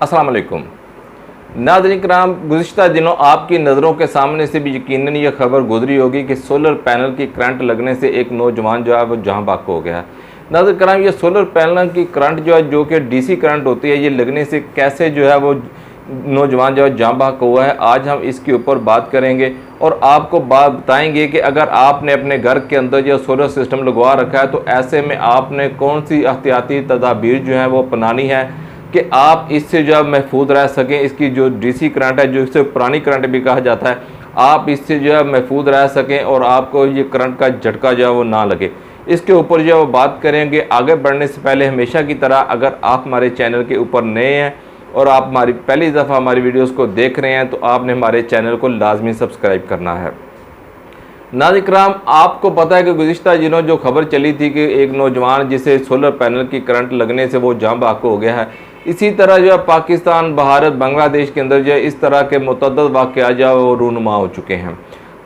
अस्सलाम वालेकुम नाज़रीन किराम, गुज़िश्ता दिनों आपकी नज़रों के सामने से भी यकीनन ये खबर गुजरी होगी कि सोलर पैनल की करंट लगने से एक नौजवान जो है वो जहाँ बाक हो गया है। नाज़रीन किराम, ये सोलर पैनल की करंट जो है, जो कि डीसी करंट होती है, ये लगने से कैसे जो है वो नौजवान जो है जहाँ बाक हुआ है, आज हम इसके ऊपर बात करेंगे और आपको बात बताएंगे कि अगर आपने अपने घर के अंदर जो सोलर सिस्टम लगवा रखा है तो ऐसे में आपने कौन सी एहतियाती तदाबीर जो है वो अपनानी है कि आप इससे जो महफूज रह सकें। इसकी जो डीसी करंट है, जो इसे पुरानी करंट भी कहा जाता है, आप इससे जो है महफूज रह सकें और आपको ये करंट का झटका जो है वो ना लगे। इसके ऊपर जो है वो बात करेंगे। आगे बढ़ने से पहले हमेशा की तरह अगर आप हमारे चैनल के ऊपर नए हैं और आप हमारी पहली दफ़ा हमारी वीडियोस को देख रहे हैं तो आपने हमारे चैनल को लाजमी सब्सक्राइब करना है। नाज़रीन किराम, आपको पता है कि गुज़िश्ता दिनों जो खबर चली थी कि एक नौजवान जिसे सोलर पैनल की करंट लगने से वो जाँ बाक हो गया है। इसी तरह जो है पाकिस्तान, भारत, बांग्लादेश के अंदर जो है इस तरह के मुतअद्दिद वाक़या जो है वो रूनुमा हो चुके हैं।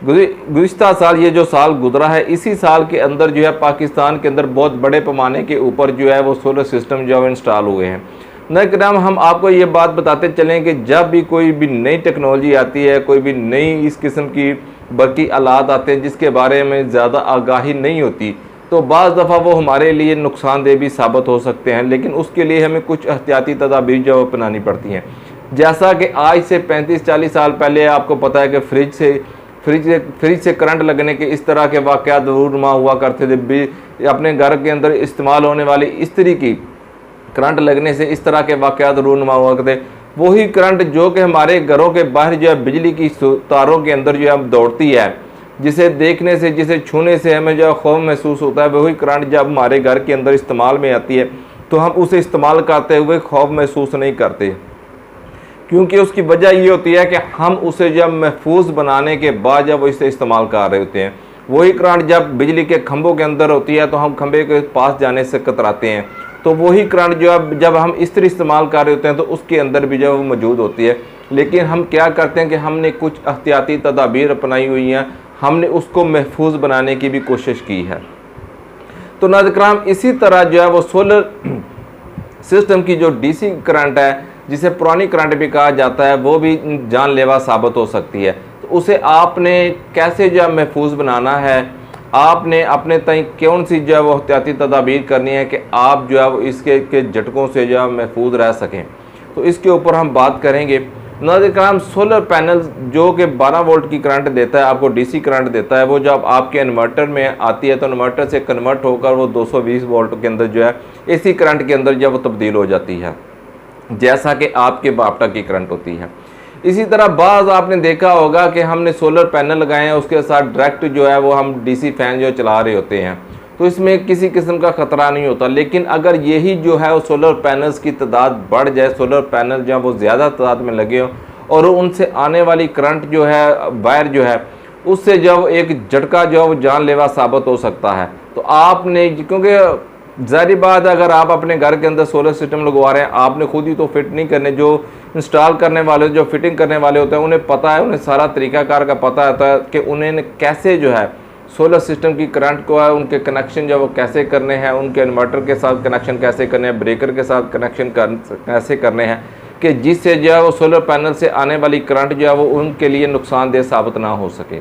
गुज़िश्ता साल, ये जो साल गुजरा है, इसी साल के अंदर जो है पाकिस्तान के अंदर बहुत बड़े पैमाने के ऊपर जो है वो सोलर सिस्टम जो है इंस्टॉल हुए हैं। नाज़रीन किराम, हम आपको ये बात बताते चलें कि जब भी कोई भी नई टेक्नोलॉजी आती है, कोई भी नई इस किस्म की बरकी आलात आते हैं जिसके बारे में ज़्यादा आगाही नहीं होती, तो बाज़ दफ़ा वो हमारे लिए नुकसानदेह भी साबित हो सकते हैं, लेकिन उसके लिए हमें कुछ एहतियाती तदाबीर जो अपनानी पड़ती हैं। जैसा कि आज से 35-40 साल पहले आपको पता है कि फ्रिज से करंट लगने के इस तरह के वाक़यात रूनुमा हुआ करते थे। अपने घर के अंदर इस्तेमाल होने वाली इस्त्री की करंट लगने से इस तरह के वाक़यात रूनुमा हुआ करते। वही करंट जो कि हमारे घरों के बाहर जो है बिजली की तारों के अंदर जो है दौड़ती है, जिसे देखने से, जिसे छूने से हमें जो खौफ महसूस होता है, वही करंट जब हमारे घर के अंदर इस्तेमाल में आती है तो हम उसे इस्तेमाल करते हुए खौफ महसूस नहीं करते, क्योंकि उसकी वजह ये होती है कि हम उसे जब महफूज बनाने के बाद जब इसे इस्तेमाल कर रहे होते हैं। वही करंट जब बिजली के खंभों के अंदर होती है तो हम खंभे के पास जाने से कतराते हैं, तो वही करंट जो है जब हम इस्त्री इस्तेमाल कर रहे होते हैं तो उसके अंदर भी जो मौजूद होती है। लेकिन हम क्या करते हैं कि हमने कुछ एहतियाती तदाबीर अपनाई हुई हैं, हमने उसको महफूज बनाने की भी कोशिश की है। तो नाज़रीन किराम, इसी तरह जो है वो सोलर सिस्टम की जो डीसी करंट है, जिसे पुरानी करंट भी कहा जाता है, वो भी जानलेवा साबित हो सकती है। तो उसे आपने कैसे जो है महफूज बनाना है, आपने अपने तय कौन सी जो है वो एहतियाती तदाबीर करनी है कि आप जो है वो इसके के झटकों से जो है महफूज रह सकें, तो इसके ऊपर हम बात करेंगे। नाज़रीन किराम, सोलर पैनल जो कि 12 वोल्ट की करंट देता है, आपको डीसी करंट देता है, वो जब आपके इन्वर्टर में आती है तो इन्वर्टर से कन्वर्ट होकर वो 220 वोल्ट के अंदर जो है एसी करंट के अंदर जब वो तब्दील हो जाती है, जैसा कि आपके बापटा की करंट होती है। इसी तरह बाज़ आपने देखा होगा कि हमने सोलर पैनल लगाए हैं, उसके साथ डायरेक्ट जो है वो हम डीसी फैन जो चला रहे होते हैं, तो इसमें किसी किस्म का ख़तरा नहीं होता। लेकिन अगर यही जो है वो सोलर पैनल्स की तादाद बढ़ जाए, सोलर पैनल जो है वो ज़्यादा तादाद में लगे हों और उनसे आने वाली करंट जो है, वायर जो है, उससे जब एक झटका जो है वो जानलेवा साबित हो सकता है। तो आपने, क्योंकि ज़ाहिर बात है, अगर आप अपने घर के अंदर सोलर सिस्टम लगवा रहे हैं, आपने खुद ही तो फिट नहीं करने, जो इंस्टॉल करने वाले, जो फिटिंग करने वाले होते हैं, उन्हें पता है, उन्हें सारा तरीक़ाकार का पता होता है कि उन्हें कैसे जो है सोलर सिस्टम की करंट को है उनके कनेक्शन जो वो कैसे करने हैं, उनके इन्वर्टर के साथ कनेक्शन कैसे करने हैं, ब्रेकर के साथ कनेक्शन कैसे करने हैं, कि जिससे जो है वो सोलर पैनल से आने वाली करंट जो है वो उनके लिए नुकसानदेह साबित ना हो सके।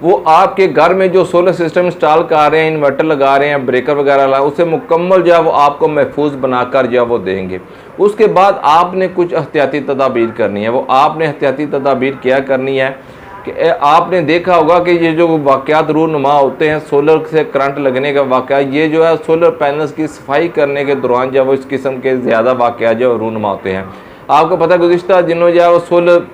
वो आपके घर में जो सोलर सिस्टम इंस्टॉल कर रहे हैं, इन्वर्टर लगा रहे हैं, ब्रेकर वगैरह लगा, उसे मुकम्मल जो है वो आपको महफूज बनाकर जो है वो देंगे। उसके बाद आपने कुछ एहतियाती तदाबीर करनी है। वो आपने एहतियाती तदाबीर क्या करनी है कि आपने देखा होगा कि ये जो वाक़यात रूनुमा होते हैं सोलर से करंट लगने का वाक़या, ये जो है सोलर पैनल्स की सफाई करने के दौरान जो है वो इस किस्म के ज़्यादा वाक़यात जो रूनुमा होते हैं। आपको पता है गुज़िश्ता दिनों जो है वो सोलर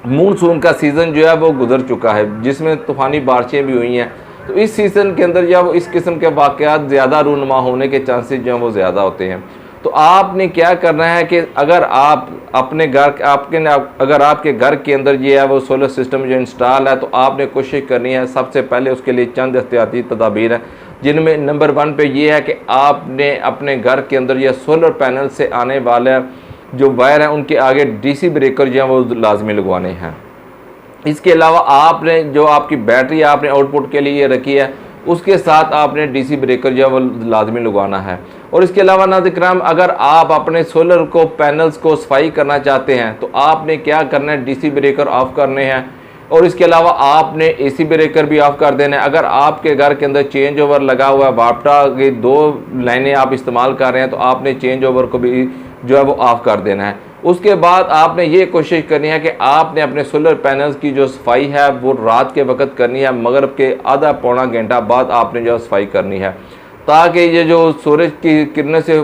मानसून का सीज़न जो है वो गुजर चुका है, जिसमें तूफ़ानी बारिशें भी हुई हैं। तो इस सीज़न के अंदर जो है इस किस्म के वाक़यात ज़्यादा रूनुमा होने के चांसेस जो हैं वो ज़्यादा होते हैं। तो आपने क्या करना है कि अगर आप अपने घर अगर आपके घर के अंदर ये है वो सोलर सिस्टम जो इंस्टॉल है, तो आपने कोशिश करनी है, सबसे पहले उसके लिए चंद एहतियाती तदाबीर हैं, जिनमें नंबर 1 पे ये है कि आपने अपने घर के अंदर यह सोलर पैनल से आने वाला जो वायर है उनके आगे डीसी ब्रेकर जो है वो लाजमी लगवाने हैं। इसके अलावा आपने जो आपकी बैटरी आपने आउटपुट के लिए रखी है, उसके साथ आपने डीसी ब्रेकर जो है वो लाजमी लगवाना है। और इसके अलावा नाज़रीन किराम, अगर आप अपने सोलर को पैनल्स को सफाई करना चाहते हैं तो आपने क्या करना है, डीसी ब्रेकर ऑफ करने हैं और इसके अलावा आपने एसी ब्रेकर भी ऑफ कर देना है। अगर आपके घर के अंदर चेंज ओवर लगा हुआ है, वापटा की 2 लाइनें आप इस्तेमाल कर रहे हैं, तो आपने चेंज ओवर को भी जो है वो ऑफ कर देना है। उसके बाद आपने ये कोशिश करनी है कि आपने अपने सोलर पैनल्स की जो सफाई है वो रात के वक्त करनी है, मगरिब के आधा पौना घंटा बाद आपने जो सफाई करनी है, ताकि ये जो सूरज की किरणों से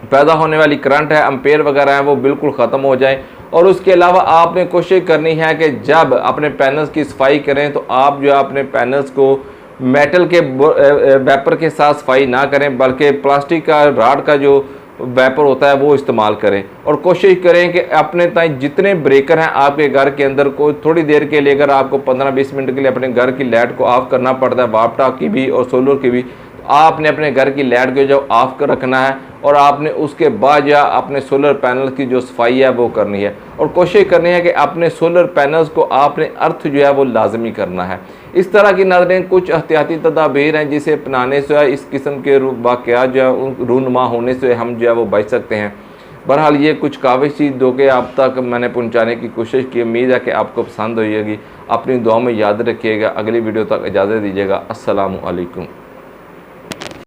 पैदा होने वाली करंट है, एम्पेयर वगैरह है, वो बिल्कुल ख़त्म हो जाए। और उसके अलावा आपने कोशिश करनी है कि जब अपने पैनल्स की सफाई करें तो आप जो है अपने पैनल्स को मेटल के वेपर के साथ सफाई ना करें, बल्कि प्लास्टिक का राड का जो वेपर होता है वो इस्तेमाल करें। और कोशिश करें कि अपने ताई जितने ब्रेकर हैं आपके घर के अंदर को थोड़ी देर के लिए, अगर आपको 15-20 मिनट के लिए अपने घर की लाइट को ऑफ करना पड़ता है, वापटा की भी और सोलर की भी, तो आपने अपने घर की लाइट को जो ऑफ कर रखना है और आपने उसके बाद या अपने सोलर पैनल की जो सफाई है वो करनी है। और कोशिश करनी है कि अपने सोलर पैनल्स को आपने अर्थ जो है वो लाजमी करना है। इस तरह की नाज़रीन कुछ एहतियाती तदाबीर हैं जिसे अपनाने से इस किस्म के वाक़यात जो है रूनुमा होने से हम जो है वो बच सकते हैं। बहरहाल ये कुछ काविशी धोखे आप तक मैंने पहुंचाने की कोशिश की। उम्मीद है कि आपको पसंद होगी। अपनी दुआ में याद रखिएगा। अगली वीडियो तक इजाज़त दीजिएगा। अस्सलामु अलैकुम।